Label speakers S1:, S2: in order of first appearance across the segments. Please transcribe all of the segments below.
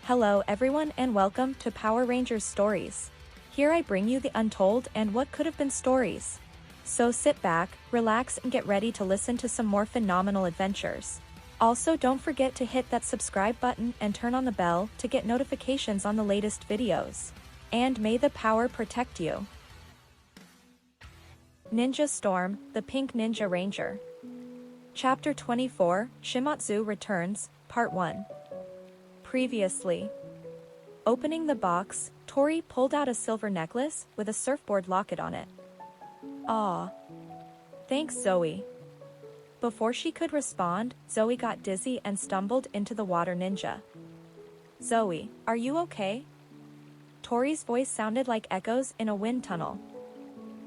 S1: Hello everyone and welcome to Power Rangers Stories. Here I bring you the untold and what could have been stories. So sit back, relax and get ready to listen to some more phenomenal adventures. Also don't forget to hit that subscribe button and turn on the bell to get notifications on the latest videos. And may the power protect you. Ninja Storm, the Pink Ninja Ranger. Chapter 24, Shimazu Returns, Part 1. Previously. Opening the box, Tori pulled out a silver necklace with a surfboard locket on it. Aw. Thanks, Zoey. Before she could respond, Zoey got dizzy and stumbled into the water ninja. Zoey, are you okay? Tori's voice sounded like echoes in a wind tunnel.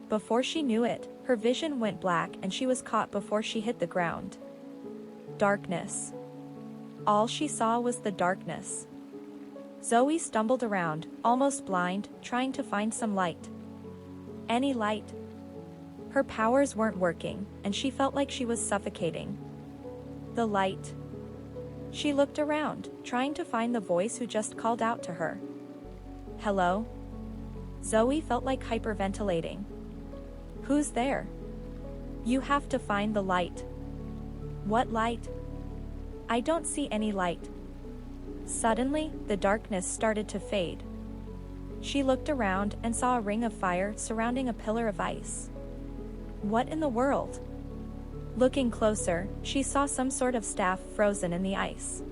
S1: Before she knew it, her vision went black and she was caught before she hit the ground. Darkness. All she saw was the darkness. Zoey stumbled around, almost blind, trying to find some light. Any light? Her powers weren't working, and she felt like she was suffocating. The light. She looked around, trying to find the voice who just called out to her. Hello? Zoey felt like hyperventilating. Who's there? You have to find the light. What light? I don't see any light. Suddenly, the darkness started to fade. She looked around and saw a ring of fire surrounding a pillar of ice. What in the world? Looking closer, she saw some sort of staff frozen in the ice.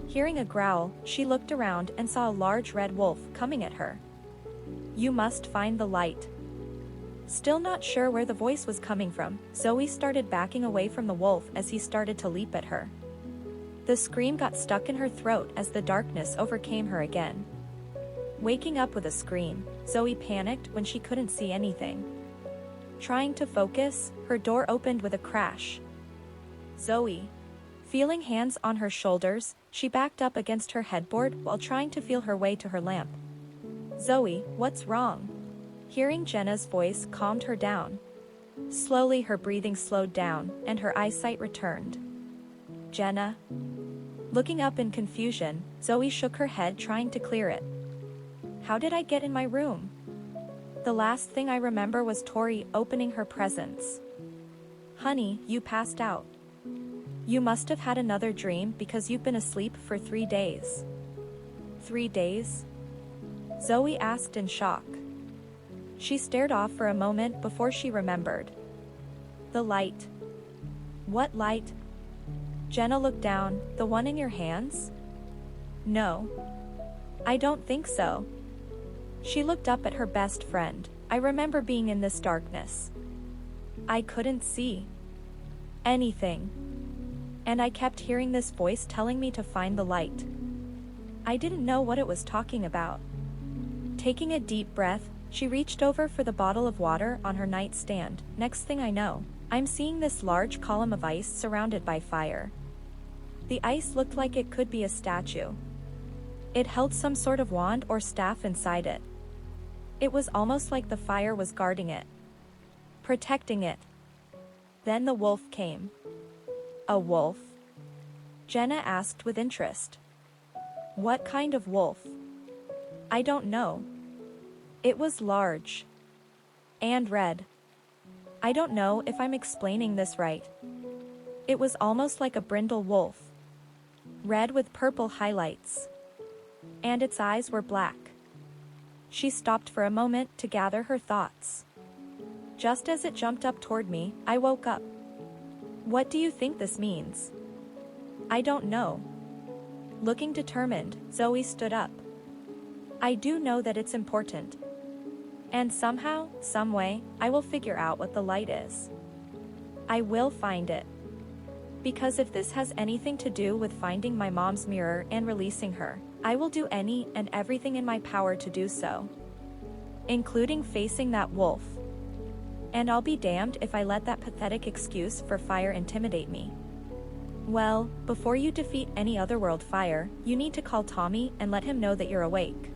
S1: Hearing a growl, she looked around and saw a large red wolf coming at her. You must find the light. Still not sure where the voice was coming from, Zoey started backing away from the wolf as he started to leap at her. The scream got stuck in her throat as the darkness overcame her again. Waking up with a scream, Zoey panicked when she couldn't see anything. Trying to focus, her door opened with a crash. Zoey. Feeling hands on her shoulders, she backed up against her headboard while trying to feel her way to her lamp. Zoey, what's wrong? Hearing Jenna's voice calmed her down. Slowly her breathing slowed down, and her eyesight returned. Jenna? Looking up in confusion, Zoey shook her head trying to clear it. How did I get in my room? The last thing I remember was Tori opening her presents. Honey, you passed out. You must have had another dream because you've been asleep for 3 days. 3 days? Zoey asked in shock. She stared off for a moment before she remembered. The light. What light? Jenna looked down. The one in your hands? No. I don't think so. She looked up at her best friend. I remember being in this darkness. I couldn't see anything. And I kept hearing this voice telling me to find the light. I didn't know what it was talking about. Taking a deep breath, she reached over for the bottle of water on her nightstand. Next thing I know, I'm seeing this large column of ice surrounded by fire. The ice looked like it could be a statue. It held some sort of wand or staff inside it. It was almost like the fire was guarding it, protecting it. Then the wolf came. A wolf? Jenna asked with interest. What kind of wolf? I don't know. It was large. And red. I don't know if I'm explaining this right. It was almost like a brindle wolf. Red with purple highlights. And its eyes were black. She stopped for a moment to gather her thoughts. Just as it jumped up toward me, I woke up. What do you think this means? I don't know. Looking determined, Zoey stood up. I do know that it's important. And somehow, some way, I will figure out what the light is. I will find it. Because if this has anything to do with finding my mom's mirror and releasing her, I will do any and everything in my power to do so. Including facing that wolf. And I'll be damned if I let that pathetic excuse for fire intimidate me. Well, before you defeat any otherworld fire, you need to call Tommy and let him know that you're awake.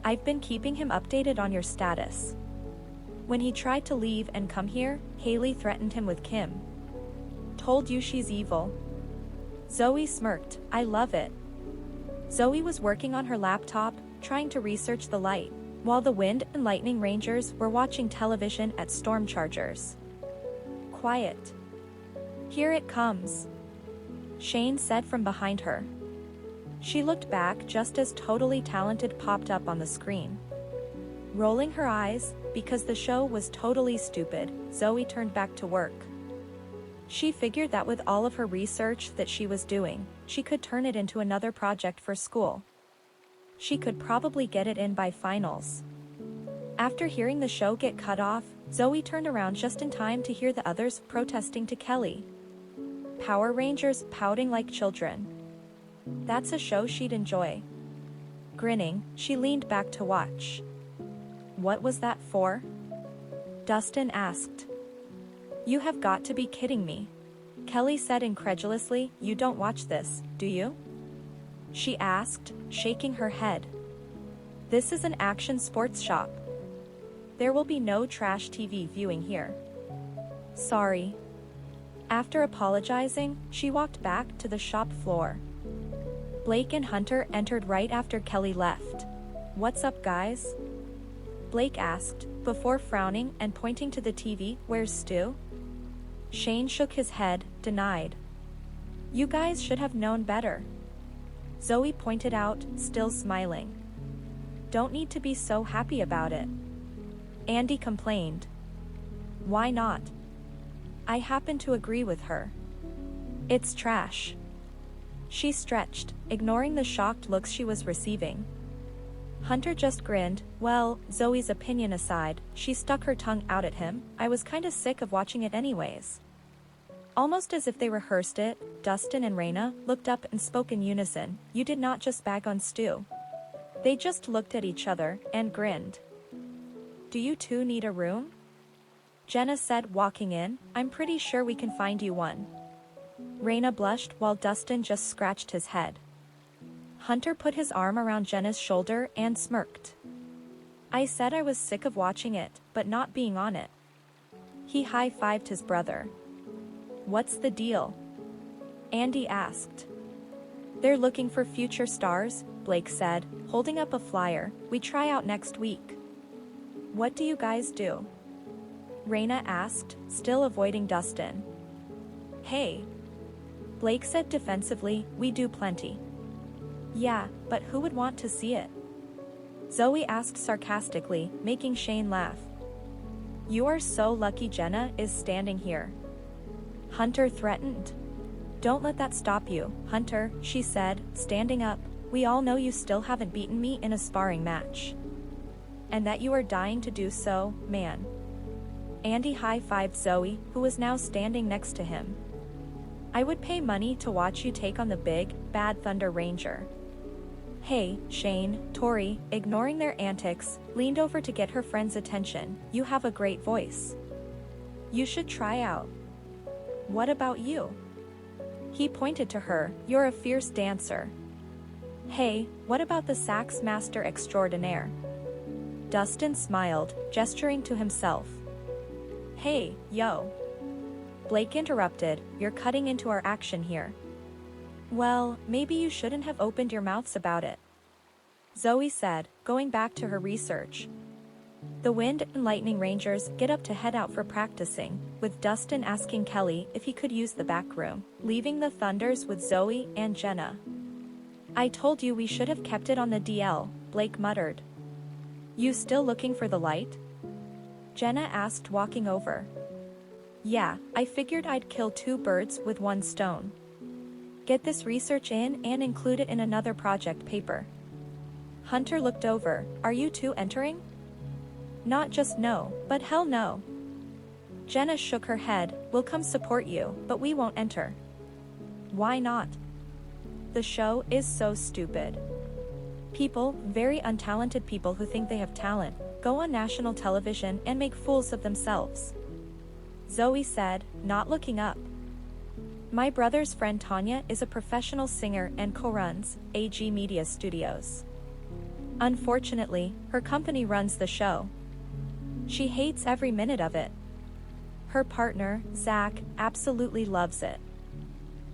S1: I've been keeping him updated on your status. When he tried to leave and come here, Haley threatened him with Kim. Told you she's evil. Zoey smirked. I love it. Zoey was working on her laptop, trying to research the light, while the Wind and Lightning Rangers were watching television at Storm Chargers. Quiet. Here it comes, Shane said from behind her. She looked back just as Totally Talented popped up on the screen. Rolling her eyes, because the show was totally stupid, Zoey turned back to work. She figured that with all of her research that she was doing, she could turn it into another project for school. She could probably get it in by finals. After hearing the show get cut off, Zoey turned around just in time to hear the others protesting to Kelly. Power Rangers pouting like children. That's a show she'd enjoy. Grinning, she leaned back to watch. What was that for? Dustin asked. You have got to be kidding me. Kelly said incredulously, you don't watch this, do you? She asked, shaking her head. This is an action sports shop. There will be no trash TV viewing here. Sorry. After apologizing, she walked back to the shop floor. Blake and Hunter entered right after Kelly left. What's up, guys? Blake asked, before frowning and pointing to the TV, where's Stu? Shane shook his head, denied. You guys should have known better. Zoey pointed out, still smiling. Don't need to be so happy about it. Andy complained. Why not? I happen to agree with her. It's trash. She stretched, ignoring the shocked looks she was receiving. Hunter just grinned. Well, Zoey's opinion aside, she stuck her tongue out at him. I was kinda sick of watching it anyways. Almost as if they rehearsed it, Dustin and Raina looked up and spoke in unison. You did not just bag on Stu. They just looked at each other and grinned. Do you two need a room? Jenna said, walking in. I'm pretty sure we can find you one. Raina blushed while Dustin just scratched his head. Hunter put his arm around Jenna's shoulder and smirked. I said I was sick of watching it, but not being on it. He high-fived his brother. What's the deal? Andy asked. They're looking for future stars, Blake said, holding up a flyer. We try out next week. What do you guys do? Raina asked, still avoiding Dustin. Hey. Blake said defensively, we do plenty. Yeah, but who would want to see it? Zoey asked sarcastically, making Shane laugh. You are so lucky Jenna is standing here. Hunter threatened. Don't let that stop you, Hunter, she said, standing up. We all know you still haven't beaten me in a sparring match. And that you are dying to do so, man. Andy high-fived Zoey, who was now standing next to him. I would pay money to watch you take on the big, bad Thunder Ranger. Hey, Shane, Tori, ignoring their antics, leaned over to get her friend's attention. You have a great voice. You should try out. What about you? He pointed to her. You're a fierce dancer. Hey, what about the sax master extraordinaire? Dustin smiled, gesturing to himself. Hey, yo. Blake interrupted, you're cutting into our action here. Well, maybe you shouldn't have opened your mouths about it. Zoey said, going back to her research. The Wind and Lightning Rangers get up to head out for practicing, with Dustin asking Kelly if he could use the back room, leaving the Thunders with Zoey and Jenna. I told you we should have kept it on the DL, Blake muttered. You still looking for the light? Jenna asked, walking over. Yeah, I figured I'd kill two birds with one stone. Get this research in and include it in another project paper. Hunter looked over. Are you two entering? Not just no, but hell no. Jenna shook her head. We'll come support you, but we won't enter. Why not? The show is so stupid. People, very untalented people who think they have talent, go on national television and make fools of themselves. Zoey said, not looking up. My brother's friend Tanya is a professional singer and co-runs AG Media Studios. Unfortunately, her company runs the show. She hates every minute of it. Her partner, Zach, absolutely loves it.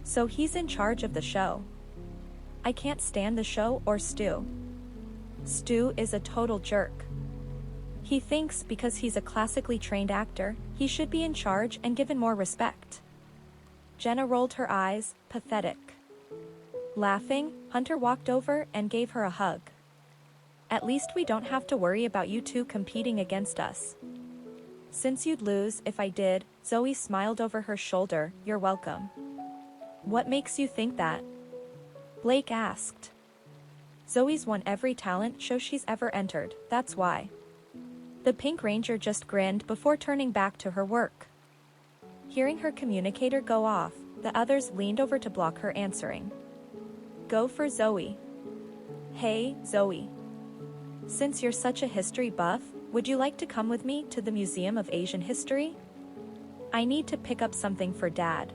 S1: So he's in charge of the show. I can't stand the show or Stu. Stu is a total jerk. He thinks because he's a classically trained actor, he should be in charge and given more respect. Jenna rolled her eyes, pathetic. Laughing, Hunter walked over and gave her a hug. At least we don't have to worry about you two competing against us. Since you'd lose if I did, Zoe smiled over her shoulder, you're welcome. What makes you think that? Blake asked. Zoe's won every talent show she's ever entered, that's why. The Pink Ranger just grinned before turning back to her work. Hearing her communicator go off, the others leaned over to block her answering. Go for Zoe. Hey, Zoe. Since you're such a history buff, would you like to come with me to the Museum of Asian History? I need to pick up something for Dad.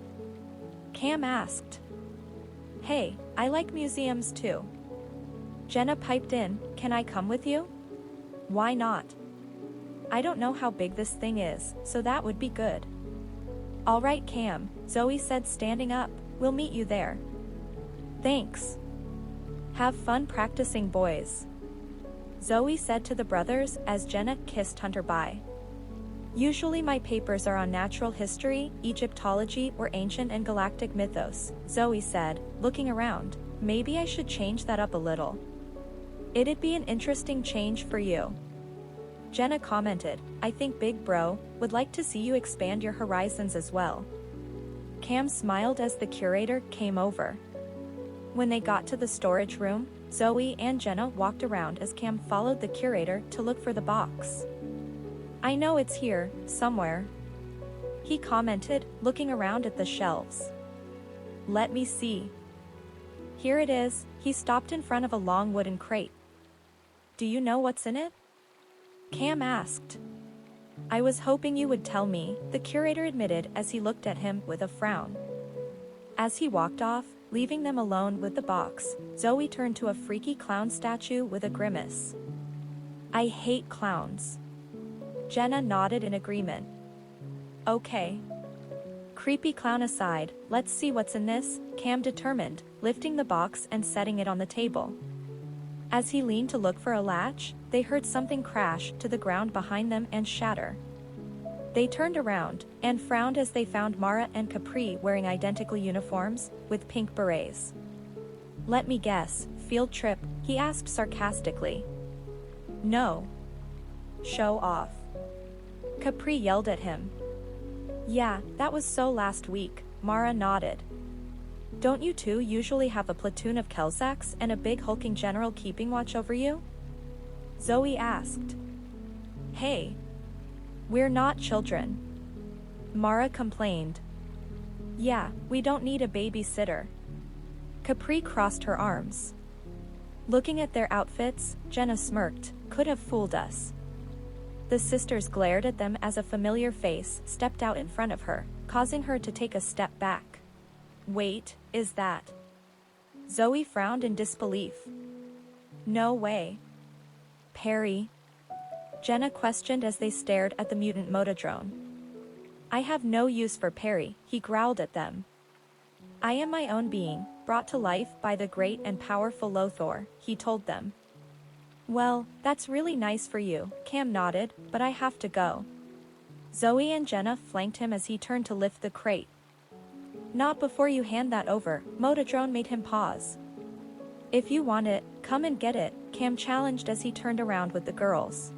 S1: Cam asked. Hey, I like museums too. Jenna piped in, can I come with you? Why not? I don't know how big this thing is, so that would be good. All right, Cam, Zoe said standing up, we'll meet you there. Thanks. Have fun practicing, boys. Zoe said to the brothers as Jenna kissed Hunter bye. Usually my papers are on natural history, Egyptology, or ancient and galactic mythos, Zoe said, looking around. Maybe I should change that up a little. It'd be an interesting change for you. Jenna commented, I think Big Bro would like to see you expand your horizons as well. Cam smiled as the curator came over. When they got to the storage room, Zoe and Jenna walked around as Cam followed the curator to look for the box. I know it's here, somewhere. He commented, looking around at the shelves. Let me see. Here it is. He stopped in front of a long wooden crate. Do you know what's in it? Cam asked. I was hoping you would tell me, the curator admitted as he looked at him with a frown. As he walked off, leaving them alone with the box, Zoe turned to a freaky clown statue with a grimace. I hate clowns. Jenna nodded in agreement. Okay. Creepy clown aside, let's see what's in this, Cam determined, lifting the box and setting it on the table. As he leaned to look for a latch, they heard something crash to the ground behind them and shatter. They turned around and frowned as they found Mara and Capri wearing identical uniforms, with pink berets. Let me guess, field trip, he asked sarcastically. No. Show off. Capri yelled at him. Yeah, that was so last week, Mara nodded. Don't you two usually have a platoon of Kelsaks and a big hulking general keeping watch over you? Zoe asked. Hey. We're not children. Mara complained. Yeah, we don't need a babysitter. Capri crossed her arms. Looking at their outfits, Jenna smirked, could have fooled us. The sisters glared at them as a familiar face stepped out in front of her, causing her to take a step back. Wait, is that? Zoe frowned in disbelief. No way. Perry? Jenna questioned as they stared at the mutant Motodrone. I have no use for Perry, he growled at them. I am my own being, brought to life by the great and powerful Lothor, he told them. Well, that's really nice for you, Cam nodded, but I have to go. Zoe and Jenna flanked him as he turned to lift the crate. Not before you hand that over, Motodrone made him pause. If you want it, come and get it, Cam challenged as he turned around with the girls.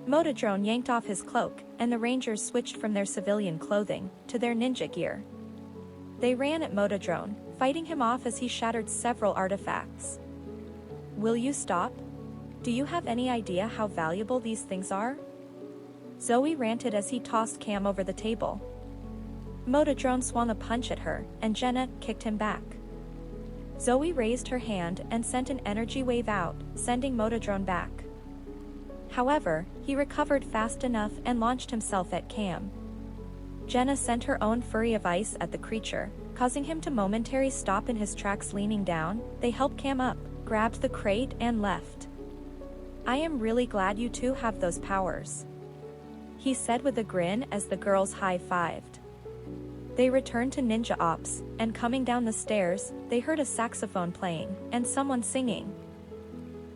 S1: Motodrone yanked off his cloak, and the Rangers switched from their civilian clothing to their ninja gear. They ran at Motodrone, fighting him off as he shattered several artifacts. Will you stop? Do you have any idea how valuable these things are? Zoe ranted as he tossed Cam over the table. Motodrone swung a punch at her, and Jenna kicked him back. Zoe raised her hand and sent an energy wave out, sending Motodrone back. However, he recovered fast enough and launched himself at Cam. Jenna sent her own flurry of ice at the creature, causing him to momentarily stop in his tracks. Leaning down, they helped Cam up, grabbed the crate and left. I am really glad you two have those powers, he said with a grin as the girls high-fived. They returned to Ninja Ops, and coming down the stairs, they heard a saxophone playing, and someone singing.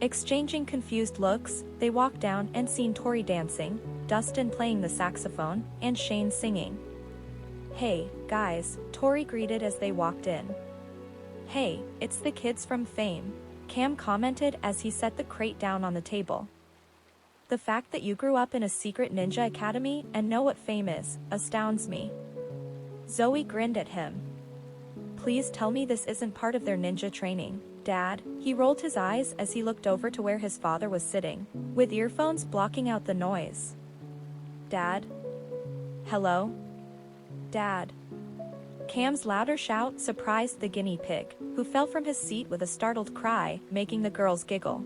S1: Exchanging confused looks, they walked down and seen Tori dancing, Dustin playing the saxophone, and Shane singing. "Hey, guys," Tori greeted as they walked in. "Hey, it's the kids from Fame," Cam commented as he set the crate down on the table. "The fact that you grew up in a secret ninja academy and know what Fame is, astounds me." Zoey grinned at him. "Please tell me this isn't part of their ninja training, Dad." He rolled his eyes as he looked over to where his father was sitting, with earphones blocking out the noise. "Dad? Hello? Dad?" Cam's louder shout surprised the guinea pig, who fell from his seat with a startled cry, making the girls giggle.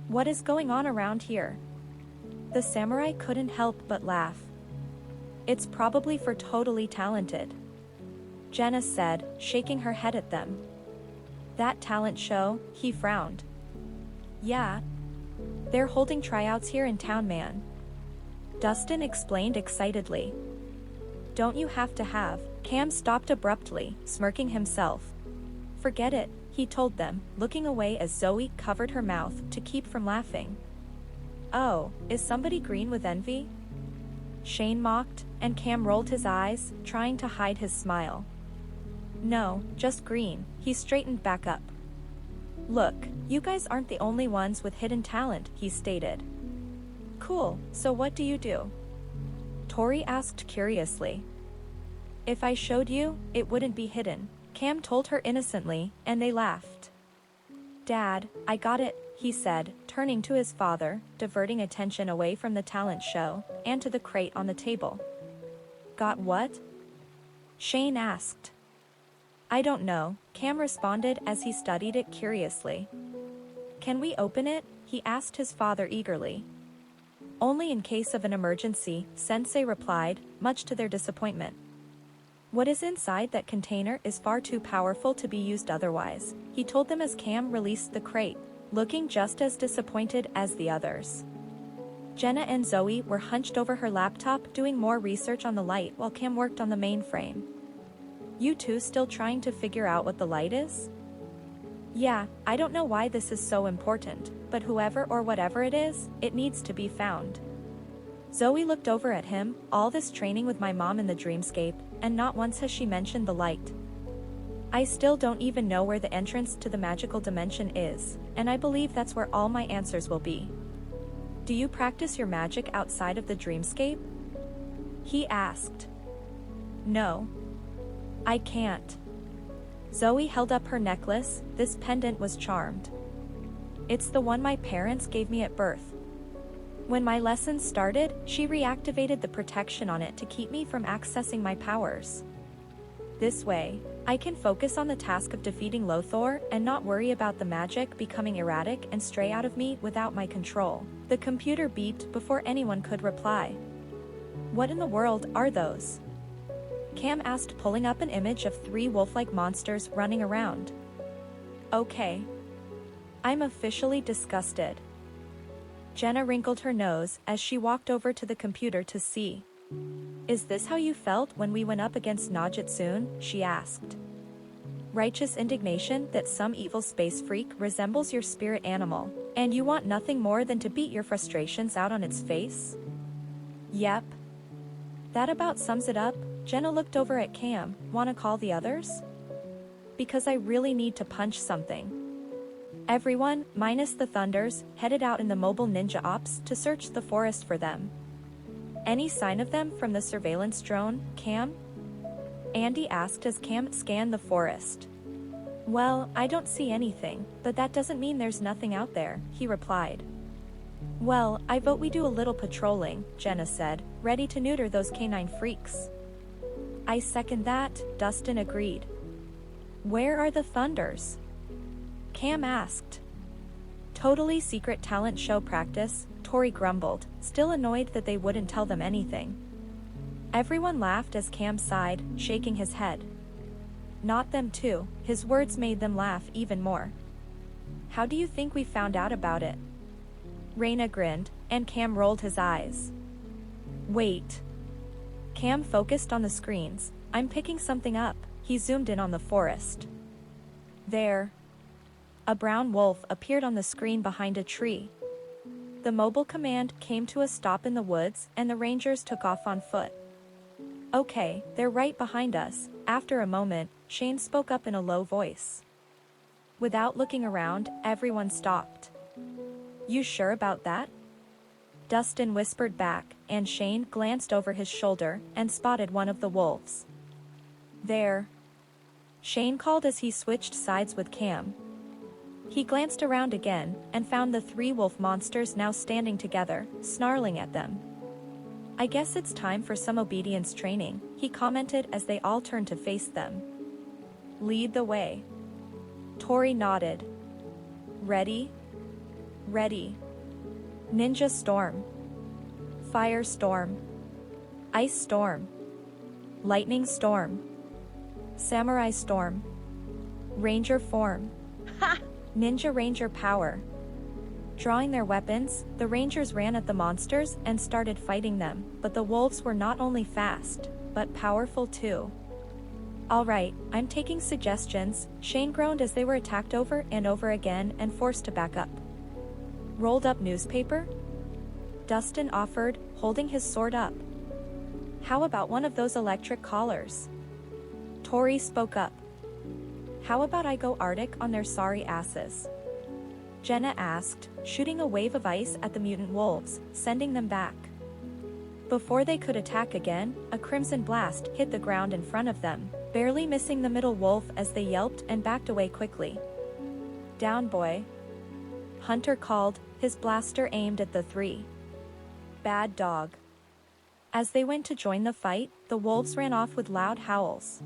S1: "What is going on around here?" The samurai couldn't help but laugh. "It's probably for Totally Talented," Jenna said, shaking her head at them. "That talent show?" He frowned. "Yeah. They're holding tryouts here in town, man," Dustin explained excitedly. "Don't you have to have?" Cam stopped abruptly, smirking himself. "Forget it," he told them, looking away as Zoey covered her mouth to keep from laughing. "Oh, is somebody green with envy?" Shane mocked, and Cam rolled his eyes, trying to hide his smile. "No, just green," he straightened back up. "Look, you guys aren't the only ones with hidden talent," he stated. "Cool, so what do you do?" Tori asked curiously. "If I showed you, it wouldn't be hidden," Cam told her innocently, and they laughed. "Dad, I got it," he said, turning to his father, diverting attention away from the talent show, and to the crate on the table. "Got what?" Shane asked. "I don't know," Cam responded as he studied it curiously. "Can we open it?" he asked his father eagerly. "Only in case of an emergency," Sensei replied, much to their disappointment. "What is inside that container is far too powerful to be used otherwise," he told them as Cam released the crate, looking just as disappointed as the others. Jenna and Zoey were hunched over her laptop doing more research on the light while Cam worked on the mainframe. "You two still trying to figure out what the light is?" "Yeah, I don't know why this is so important, but whoever or whatever it is, it needs to be found." Zoey looked over at him. "All this training with my mom in the dreamscape, and not once has she mentioned the light. I still don't even know where the entrance to the magical dimension is, and I believe that's where all my answers will be." "Do you practice your magic outside of the dreamscape?" he asked. "No. I can't." Zoey held up her necklace. This pendant was charmed. "It's the one my parents gave me at birth. When my lessons started, she reactivated the protection on it to keep me from accessing my powers. This way, I can focus on the task of defeating Lothar and not worry about the magic becoming erratic and stray out of me without my control." The computer beeped before anyone could reply. "What in the world are those?" Cam asked, pulling up an image of 3 wolf-like monsters running around. "Okay. I'm officially disgusted." Jenna wrinkled her nose as she walked over to the computer to see. "Is this how you felt when we went up against Najitsun?" she asked. "Righteous indignation that some evil space freak resembles your spirit animal, and you want nothing more than to beat your frustrations out on its face?" "Yep. That about sums it up." Jenna looked over at Cam. "Wanna call the others? Because I really need to punch something." Everyone, minus the Thunders, headed out in the mobile ninja ops to search the forest for them. "Any sign of them from the surveillance drone, Cam?" Andy asked as Cam scanned the forest. "Well, I don't see anything, but that doesn't mean there's nothing out there," he replied. "Well, I vote we do a little patrolling," Jenna said, ready to neuter those canine freaks. "I second that," Dustin agreed. "Where are the Thunders?" Cam asked. "Totally secret talent show practice," Tori grumbled, still annoyed that they wouldn't tell them anything. Everyone laughed as Cam sighed, shaking his head. "Not them too," his words made them laugh even more. "How do you think we found out about it?" Raina grinned, and Cam rolled his eyes. "Wait." Cam focused on the screens. I'm picking something up. He zoomed in on the forest. There. A brown wolf appeared on the screen behind a tree. The mobile command came to a stop in the woods and the rangers took off on foot. Okay, they're right behind us. After a moment, Shane spoke up in a low voice. Without looking around, everyone stopped. You sure about that? Dustin whispered back, and Shane glanced over his shoulder and spotted one of the wolves. There. Shane called as he switched sides with Cam. He glanced around again and found the three wolf monsters now standing together, snarling at them. I guess it's time for some obedience training, he commented as they all turned to face them. Lead the way. Tori nodded. Ready? Ready. Ninja storm. Fire storm. Ice storm. Lightning storm. Samurai storm. Ranger form. Ha! Ninja Ranger power. Drawing their weapons, the Rangers ran at the monsters and started fighting them, but the wolves were not only fast, but powerful too. Alright, I'm taking suggestions, Shane groaned as they were attacked over and over again and forced to back up. Rolled up newspaper? Dustin offered, holding his sword up. How about one of those electric collars? Tori spoke up. How about I go Arctic on their sorry asses? Jenna asked, shooting a wave of ice at the mutant wolves, sending them back. Before they could attack again, a crimson blast hit the ground in front of them, barely missing the middle wolf as they yelped and backed away quickly. Down, boy. Hunter called, his blaster aimed at the three. Bad dog. As they went to join the fight, the wolves ran off with loud howls.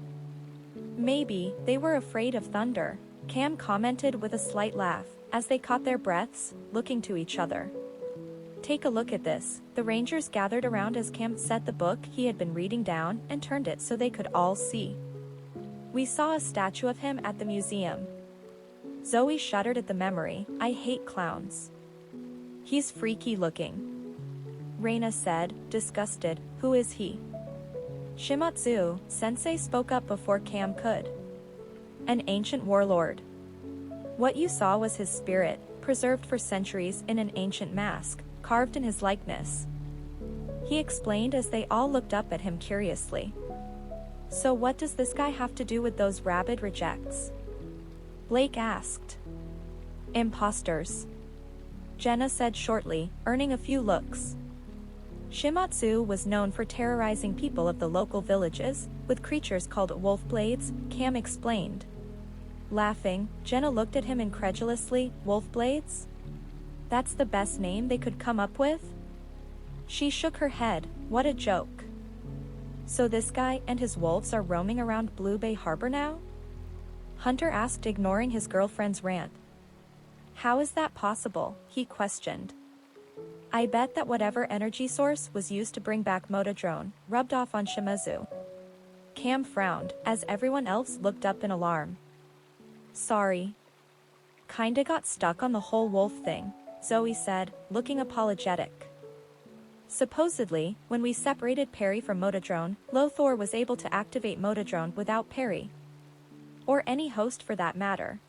S1: Maybe they were afraid of thunder, Cam commented with a slight laugh, as they caught their breaths, looking to each other. Take a look at this, the Rangers gathered around as Cam set the book he had been reading down and turned it so they could all see. We saw a statue of him at the museum. Zoe shuddered at the memory, I hate clowns. He's freaky looking. Reina said, disgusted, who is he? Shimazu, Sensei spoke up before Cam could. An ancient warlord. What you saw was his spirit, preserved for centuries in an ancient mask, carved in his likeness. He explained as they all looked up at him curiously. So what does this guy have to do with those rabid rejects? Blake asked. Imposters. Jenna said shortly, earning a few looks. Shimazu was known for terrorizing people of the local villages, with creatures called wolf blades, Cam explained. Laughing, Jenna looked at him incredulously, wolf blades? That's the best name they could come up with? She shook her head, what a joke. So this guy and his wolves are roaming around Blue Bay Harbor now? Hunter asked, ignoring his girlfriend's rant. How is that possible? He questioned. I bet that whatever energy source was used to bring back Motodrone rubbed off on Shimazu. Cam frowned, as everyone else looked up in alarm. Sorry. Kinda got stuck on the whole wolf thing, Zoe said, looking apologetic. Supposedly, when we separated Perry from Motodrone, Lothor was able to activate Motodrone without Perry. Or any host for that matter.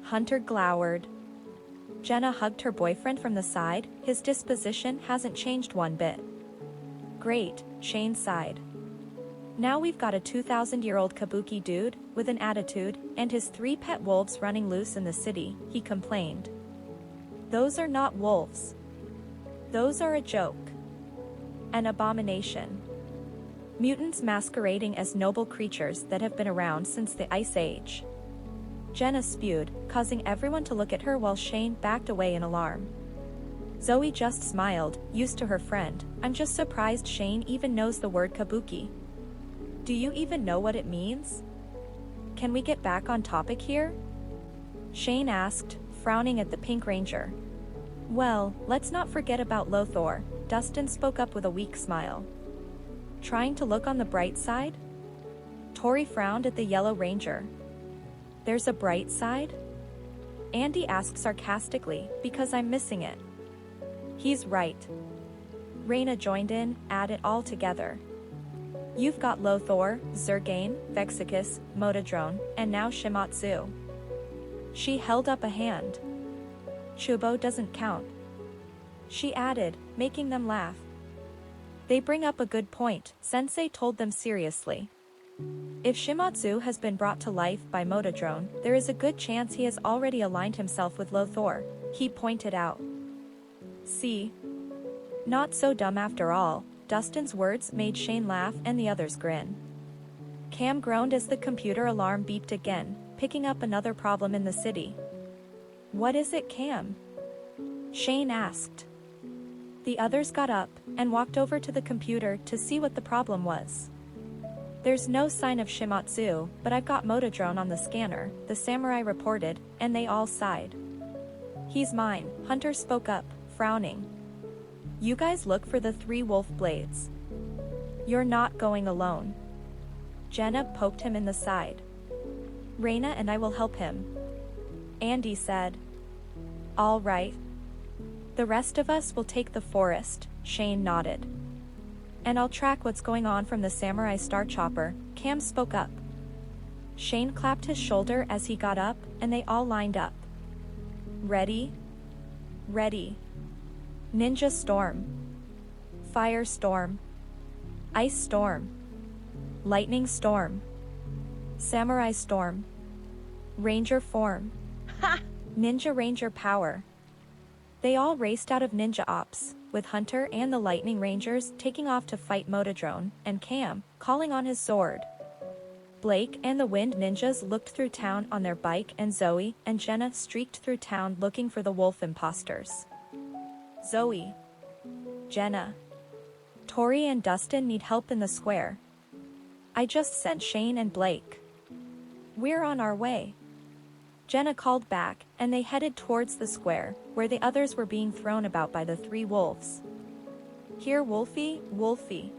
S1: Hunter glowered. Jenna hugged her boyfriend from the side, his disposition hasn't changed one bit. Great, Shane sighed. Now we've got a 2,000-year-old kabuki dude, with an attitude, and his 3 pet wolves running loose in the city, he complained. Those are not wolves. Those are a joke. An abomination. Mutants masquerading as noble creatures that have been around since the Ice Age. Jenna spewed, causing everyone to look at her while Shane backed away in alarm. Zoe just smiled, used to her friend. I'm just surprised Shane even knows the word kabuki. Do you even know what it means? Can we get back on topic here? Shane asked, frowning at the Pink Ranger. Well, let's not forget about Lothor, Dustin spoke up with a weak smile. Trying to look on the bright side? Tori frowned at the Yellow Ranger. There's a bright side? Andy asked sarcastically, because I'm missing it. He's right. Reina joined in, add it all together. You've got Lothor, Zergane, Vexicus, Motodrone, and now Shimazu. She held up a hand. Chubo doesn't count. She added, making them laugh. They bring up a good point, Sensei told them seriously. If Shimazu has been brought to life by Motodrone, there is a good chance he has already aligned himself with Lothor, he pointed out. See? Not so dumb after all. Dustin's words made Shane laugh and the others grin. Cam groaned as the computer alarm beeped again, picking up another problem in the city. What is it, Cam? Shane asked. The others got up and walked over to the computer to see what the problem was. There's no sign of Shimazu, but I've got Motodrone on the scanner, the samurai reported, and they all sighed. He's mine, Hunter spoke up, frowning. You guys look for the 3 wolf blades. You're not going alone. Jenna poked him in the side. Reina and I will help him. Andy said. All right. The rest of us will take the forest, Shane nodded. And I'll track what's going on from the samurai star chopper, Cam spoke up. Shane clapped his shoulder as he got up, and they all lined up. Ready? Ready. Ninja storm. Fire storm. Ice storm. Lightning storm. Samurai storm. Ranger form. Ha! Ninja Ranger power. They all raced out of Ninja Ops, with Hunter and the Lightning Rangers taking off to fight Motodrone, and Cam, calling on his sword. Blake and the Wind Ninjas looked through town on their bike and Zoe and Jenna streaked through town looking for the wolf imposters. Zoe. Jenna. Tori and Dustin need help in the square. I just sent Shane and Blake. We're on our way. Jenna called back, and they headed towards the square, where the others were being thrown about by the 3 wolves. Here, Wolfie, Wolfie.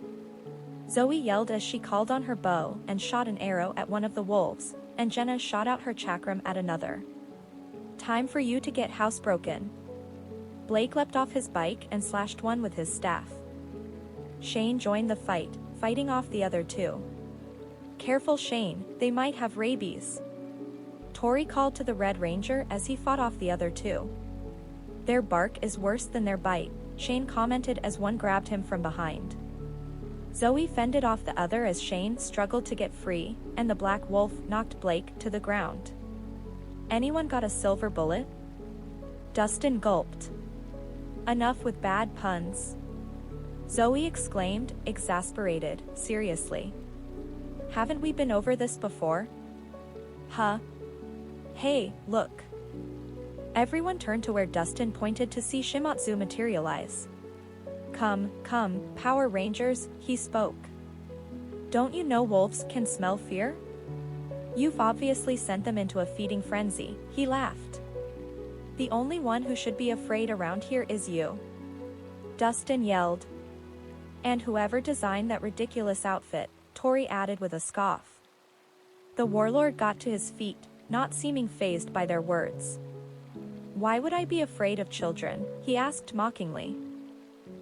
S1: Zoe yelled as she called on her bow and shot an arrow at one of the wolves, and Jenna shot out her chakram at another. Time for you to get housebroken. Blake leapt off his bike and slashed one with his staff. Shane joined the fight, fighting off the other 2. Careful, Shane, they might have rabies. Tori called to the Red Ranger as he fought off the other 2. Their bark is worse than their bite, Shane commented as one grabbed him from behind. Zoe fended off the other as Shane struggled to get free, and the Black Wolf knocked Blake to the ground. Anyone got a silver bullet? Dustin gulped. Enough with bad puns. Zoe exclaimed, exasperated, seriously. Haven't we been over this before? Huh? Hey, look. Everyone turned to where Dustin pointed to see Shimazu materialize. Come, Power Rangers, he spoke. Don't you know wolves can smell fear? You've obviously sent them into a feeding frenzy, he laughed. The only one who should be afraid around here is you. Dustin yelled. And whoever designed that ridiculous outfit, Tori added with a scoff. The warlord got to his feet, not seeming fazed by their words. Why would I be afraid of children? He asked mockingly.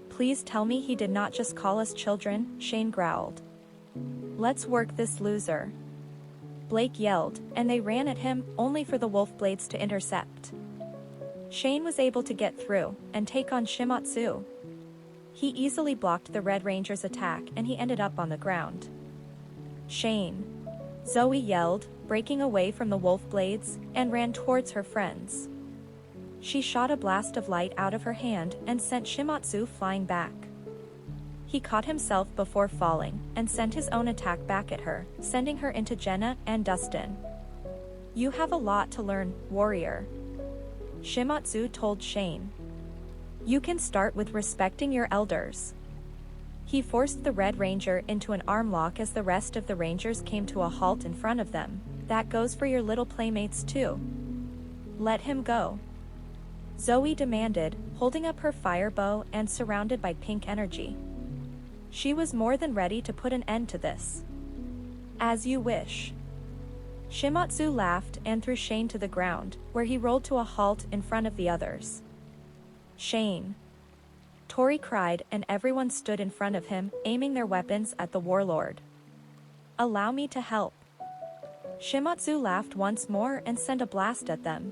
S1: Please tell me he did not just call us children, Shane growled. Let's work this loser. Blake yelled, and they ran at him, only for the wolf blades to intercept. Shane was able to get through, and take on Shimazu. He easily blocked the Red Ranger's attack and he ended up on the ground. Shane. Zoe yelled, breaking away from the wolf blades, and ran towards her friends. She shot a blast of light out of her hand and sent Shimazu flying back. He caught himself before falling, and sent his own attack back at her, sending her into Jenna and Dustin. You have a lot to learn, warrior. Shimazu told Shane. You can start with respecting your elders. He forced the Red Ranger into an arm lock as the rest of the Rangers came to a halt in front of them. That goes for your little playmates too. Let him go. Zoe demanded, holding up her fire bow and surrounded by pink energy. She was more than ready to put an end to this. As you wish. Shimazu laughed and threw Shane to the ground, where he rolled to a halt in front of the others. Shane. Tori cried, and everyone stood in front of him, aiming their weapons at the warlord. Allow me to help. Shimazu laughed once more and sent a blast at them.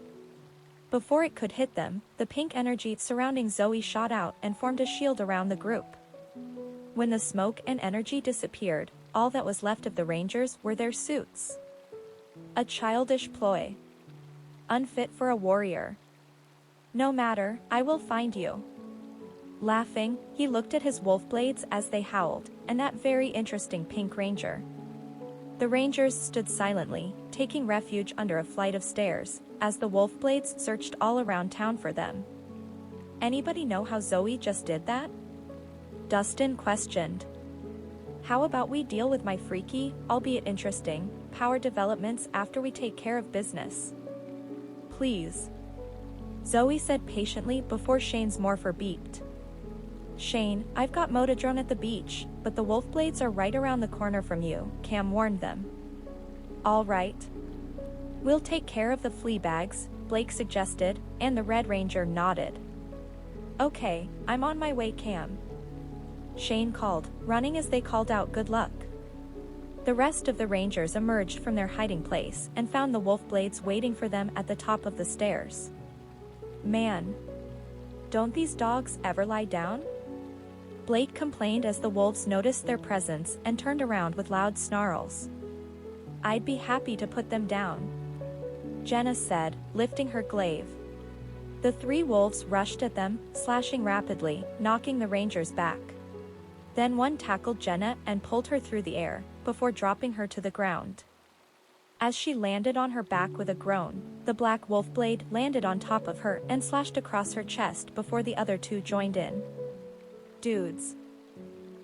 S1: Before it could hit them, the pink energy surrounding Zoey shot out and formed a shield around the group. When the smoke and energy disappeared, all that was left of the Rangers were their suits. A childish ploy. Unfit for a warrior. No matter, I will find you. Laughing, he looked at his wolf blades as they howled, and that very interesting pink ranger. The Rangers stood silently, taking refuge under a flight of stairs, as the wolf blades searched all around town for them. Anybody know how Zoey just did that? Dustin questioned. How about we deal with my freaky, albeit interesting, power developments after we take care of business? Please. Zoey said patiently before Shane's morpher beeped. Shane, I've got Motodrone at the beach, but the wolf blades are right around the corner from you, Cam warned them. All right. We'll take care of the flea bags, Blake suggested, and the Red Ranger nodded. Okay, I'm on my way, Cam. Shane called, running as they called out good luck. The rest of the Rangers emerged from their hiding place and found the wolf blades waiting for them at the top of the stairs. Man. Don't these dogs ever lie down? Blake complained as the wolves noticed their presence and turned around with loud snarls. I'd be happy to put them down, Jenna said, lifting her glaive. The three wolves rushed at them, slashing rapidly, knocking the Rangers back. Then one tackled Jenna and pulled her through the air, before dropping her to the ground. As she landed on her back with a groan, the black wolf blade landed on top of her and slashed across her chest before the other two joined in. Dudes.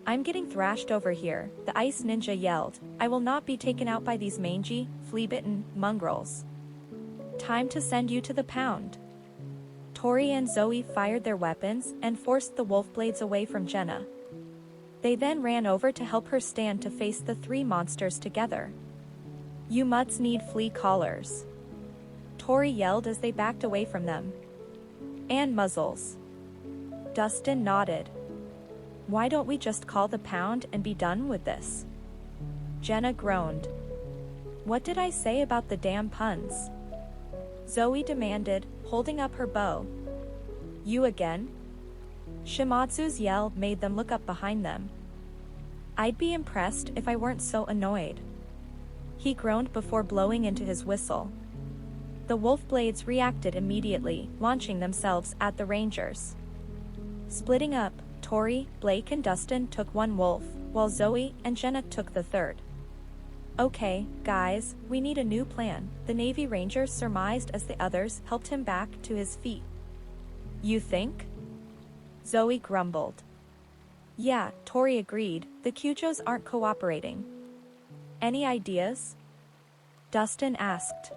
S1: I'm getting thrashed over here, the ice ninja yelled. I will not be taken out by these mangy, flea-bitten mongrels. Time to send you to the pound. Tori and Zoey fired their weapons and forced the wolf blades away from Jenna. They then ran over to help her stand to face the three monsters together. You mutts need flea collars. Tori yelled as they backed away from them. And muzzles. Dustin nodded. Why don't we just call the pound and be done with this? Jenna groaned. What did I say about the damn puns? Zoey demanded, holding up her bow. You again? Shimazu's yell made them look up behind them. I'd be impressed if I weren't so annoyed. He groaned before blowing into his whistle. The wolf blades reacted immediately, launching themselves at the Rangers. Splitting up, Tori, Blake and Dustin took one wolf, while Zoey and Jenna took the third. Okay, guys, we need a new plan, the Navy Ranger surmised as the others helped him back to his feet. You think? Zoey grumbled. Yeah, Tori agreed, the Cujos aren't cooperating. Any ideas? Dustin asked.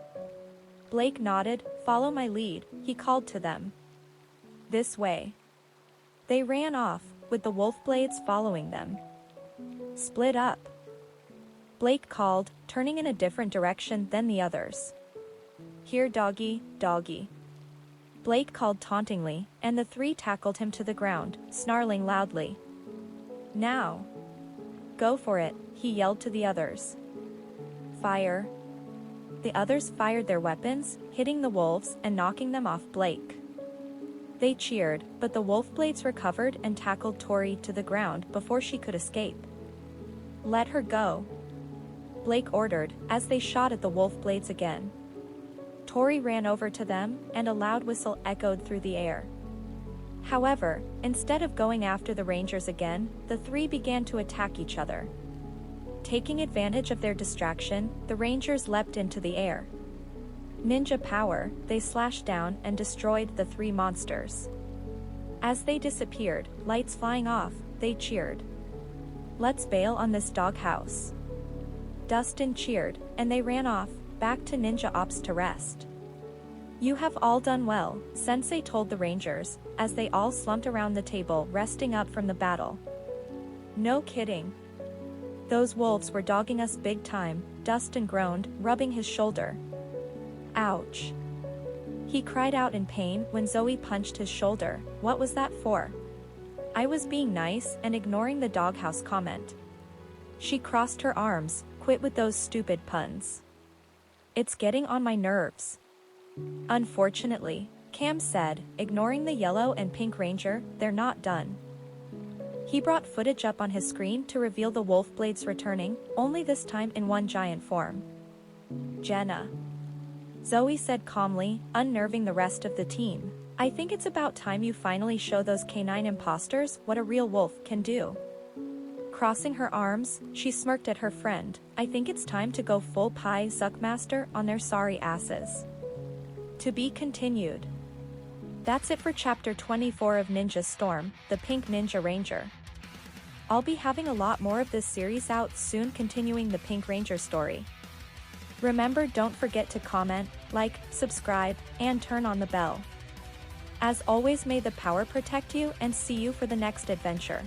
S1: Blake nodded, follow my lead, he called to them. This way. They ran off, with the wolf blades following them. Split up. Blake called, turning in a different direction than the others. Here doggy, doggy. Blake called tauntingly, and the three tackled him to the ground, snarling loudly. Now. Go for it, he yelled to the others. Fire. The others fired their weapons, hitting the wolves and knocking them off Blake. They cheered, but the wolf blades recovered and tackled Tori to the ground before she could escape. Let her go. Blake ordered, as they shot at the wolf blades again. Tori ran over to them, and a loud whistle echoed through the air. However, instead of going after the Rangers again, the three began to attack each other. Taking advantage of their distraction, the Rangers leapt into the air. Ninja power, they slashed down and destroyed the three monsters. As they disappeared, lights flying off, they cheered. Let's bail on this doghouse. Dustin cheered, and they ran off, back to Ninja Ops to rest. You have all done well, Sensei told the Rangers, as they all slumped around the table resting up from the battle. No kidding. Those wolves were dogging us big time, Dustin groaned, rubbing his shoulder. Ouch. He cried out in pain when Zoey punched his shoulder. What was that for? I was being nice and ignoring the doghouse comment. She crossed her arms, quit with those stupid puns. It's getting on my nerves. Unfortunately, Cam said, ignoring the yellow and pink ranger, they're not done. He brought footage up on his screen to reveal the wolf blades returning, only this time in one giant form. Jenna. Zoey said calmly, unnerving the rest of the team. I think it's about time you finally show those canine imposters what a real wolf can do. Crossing her arms, she smirked at her friend. I think it's time to go full pie Zuckmaster on their sorry asses. To be continued. That's it for chapter 24 of Ninja Storm, the Pink Ninja Ranger. I'll be having a lot more of this series out soon, continuing the Pink Ranger story. Remember, don't forget to comment, like, subscribe, and turn on the bell. As always, may the power protect you, and see you for the next adventure.